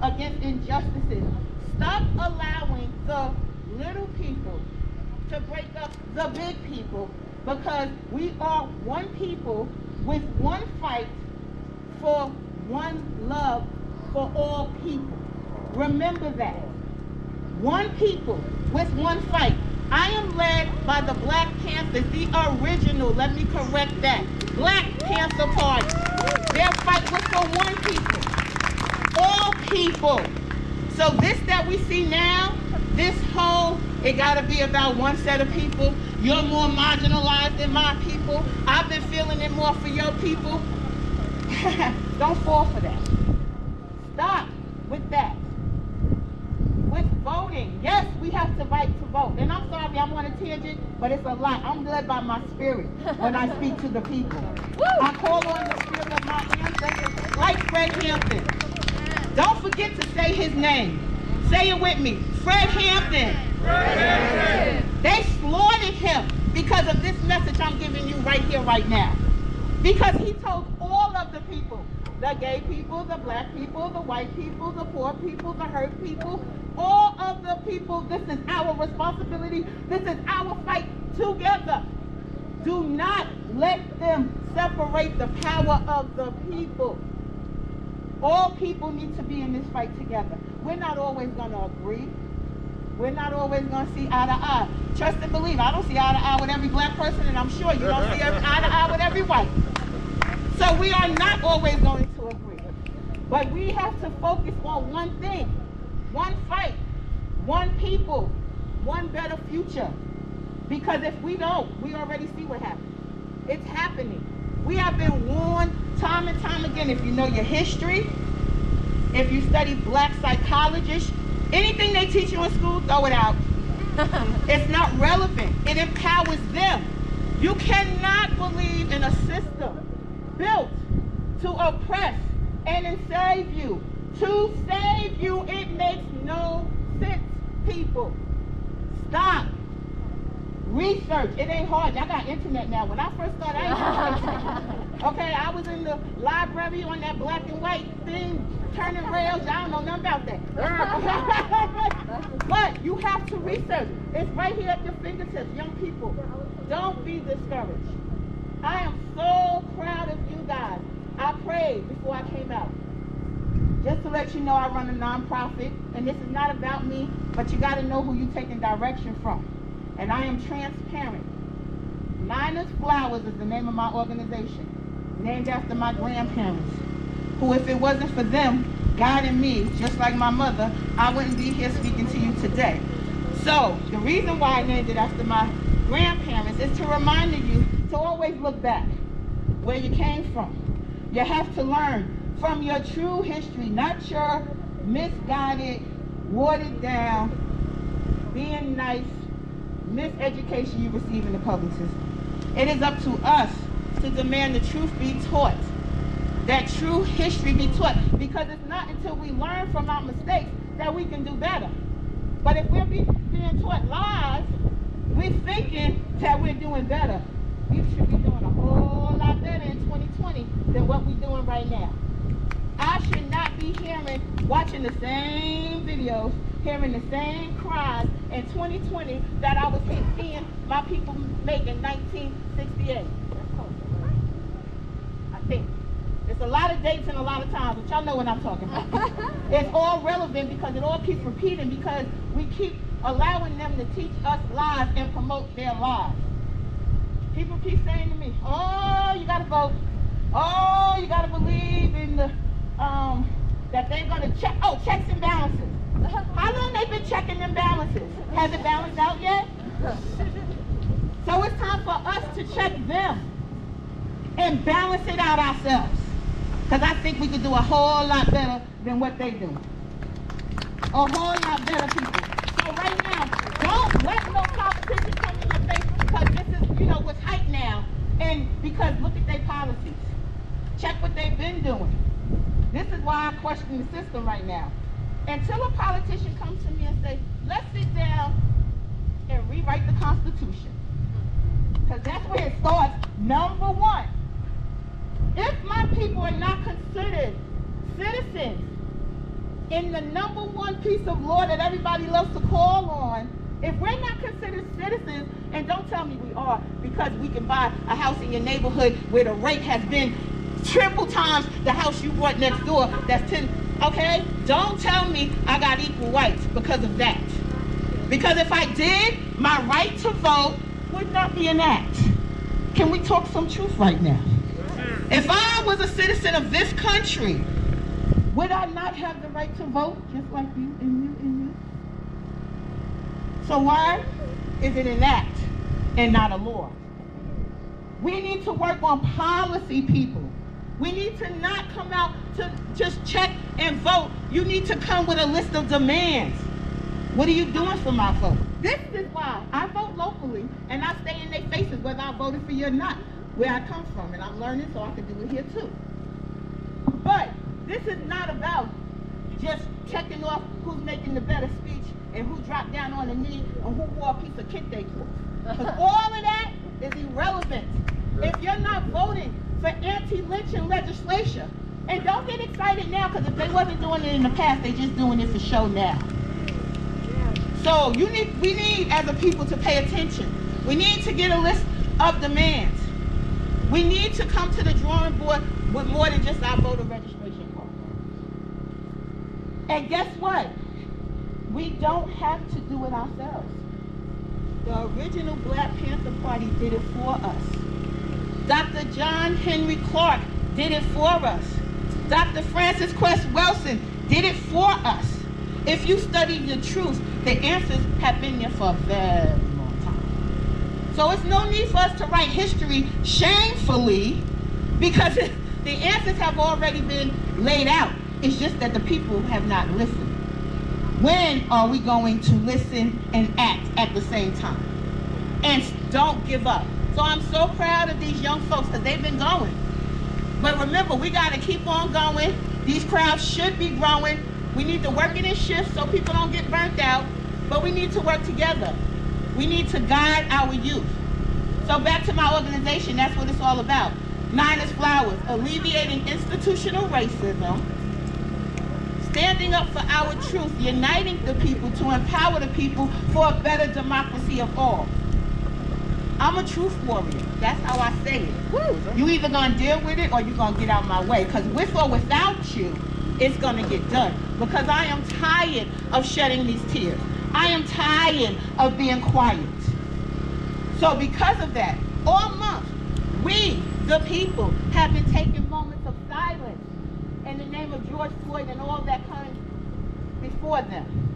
against injustices. Stop allowing the little people to break up the big people, because we are one people with one fight for one love for all people. Remember that. One people with one fight. I am led by the Black Panthers, the original, let me correct that, Black Panther Party. Their fight was for one people, all people. So this that we see now, this whole, it gotta be about one set of people. You're more marginalized than my people. I've been feeling it more for your people. Don't fall for that. Stop with that. With voting, yes, we have to fight to vote. And I'm sorry, I'm on a tangent, but it's a lot. I'm led by my spirit when I speak to the people. I call on the spirit of my ancestors, like Fred Hampton. Don't forget to say his name. Say it with me. Fred Hampton. Fred Hampton. They slaughtered him because of this message I'm giving you right here, right now. Because he told all of the people, the gay people, the black people, the white people, the poor people, the hurt people, all of the people, this is our responsibility. This is our fight together. Do not let them separate the power of the people. All people need to be in this fight together. We're not always going to agree. We're not always going to see eye to eye. Trust and believe, I don't see eye to eye with every black person, and I'm sure you don't see eye to eye with every white. So we are not always going to agree. But we have to focus on one thing, one fight, one people, one better future. Because if we don't, we already see what happens. It's happening. We have been warned time and time again. If you know your history, if you study black psychologists, anything they teach you in school, throw it out. It's not relevant. It empowers them. You cannot believe in a system built to oppress and enslave you. To save you, it makes no sense, people. Stop. Research. It ain't hard. I got internet now. When I first started, I didn't have internet. Okay, I was in the library on that black and white thing, turning rails. I don't know nothing about that. But you have to research. It's right here at your fingertips. Young people, don't be discouraged. I am so proud of you guys. I prayed before I came out. Just to let you know, I run a nonprofit, and this is not about me, but you got to know who you're taking direction from. And I am transparent. Linus Flowers is the name of my organization, named after my grandparents, who, if it wasn't for them guiding me, just like my mother, I wouldn't be here speaking to you today. So the reason why I named it after my grandparents is to remind you to always look back where you came from. You have to learn from your true history, not your misguided, watered down, being nice, miseducation you receive in the public system. It is up to us to demand the truth be taught, that true history be taught, because it's not until we learn from our mistakes that we can do better. But if we're being taught lies, we're thinking that we're doing better. We should be doing a whole lot better in 2020 than what we're doing right now. I should not be watching the same videos, hearing the same cries in 2020 that I was seeing my people make in 1968. I think. It's a lot of dates and a lot of times, but y'all know what I'm talking about. It's all relevant because it all keeps repeating, because we keep allowing them to teach us lies and promote their lies. People keep saying to me, oh, you gotta vote. Oh, you gotta believe in the, that they're gonna check, checks and balances. How long they been checking them balances? Has it balanced out yet? So it's time for us to check them and balance it out ourselves. Because I think we could do a whole lot better than what they do. A whole lot better, people. So right now, don't let no competition come in your face, because this is, what's hype now. And because look at their policies. Check what they've been doing. This is why I question the system right now. Until a politician comes to me and says, let's sit down and rewrite the Constitution. Because that's where it starts. Number one, if my people are not considered citizens, in the number one piece of law that everybody loves to call on, if we're not considered citizens, and don't tell me we are, because we can buy a house in your neighborhood where the rate has been triple times the house you bought next door, that's 10, okay? Don't tell me I got equal rights because of that. Because if I did, my right to vote would not be an act. Can we talk some truth right now? If I was a citizen of this country, would I not have the right to vote just like you and you and you? So why is it an act and not a law? We need to work on policy, people. We need to not come out to just check and vote. You need to come with a list of demands. What are you doing for my vote? This is why I vote locally, and I stay in their faces whether I voted for you or not, where I come from, and I'm learning so I can do it here too. But this is not about just checking off who's making the better speech and who dropped down on the knee or who wore a piece of kente cloth. Because all of that is irrelevant if you're not voting for anti-lynching legislation. And don't get excited now, because if they wasn't doing it in the past, they just doing it for show now. So we need as a people to pay attention. We need to get a list of demands. We need to come to the drawing board with more than just our voter registration card. And guess what? We don't have to do it ourselves. The original Black Panther Party did it for us. Dr. John Henry Clark did it for us. Dr. Francis Quest Wilson did it for us. If you study the truth, the answers have been there for a very long time. So it's no need for us to write history shamefully, because the answers have already been laid out. It's just that the people have not listened. When are we going to listen and act at the same time? And don't give up. So I'm so proud of these young folks, because they've been going. But remember, we got to keep on going. These crowds should be growing. We need to work it in shifts so people don't get burnt out, but we need to work together. We need to guide our youth. So back to my organization, that's what it's all about. 9 is Flowers, alleviating institutional racism, standing up for our truth, uniting the people to empower the people for a better democracy of all. I'm a truth warrior. That's how I say it. You either gonna deal with it or you're gonna get out my way, because with or without you, it's gonna get done. Because I am tired of shedding these tears. I am tired of being quiet. So because of that, all month, we, the people, have been taking moments of silence in the name of George Floyd and all that comes before them.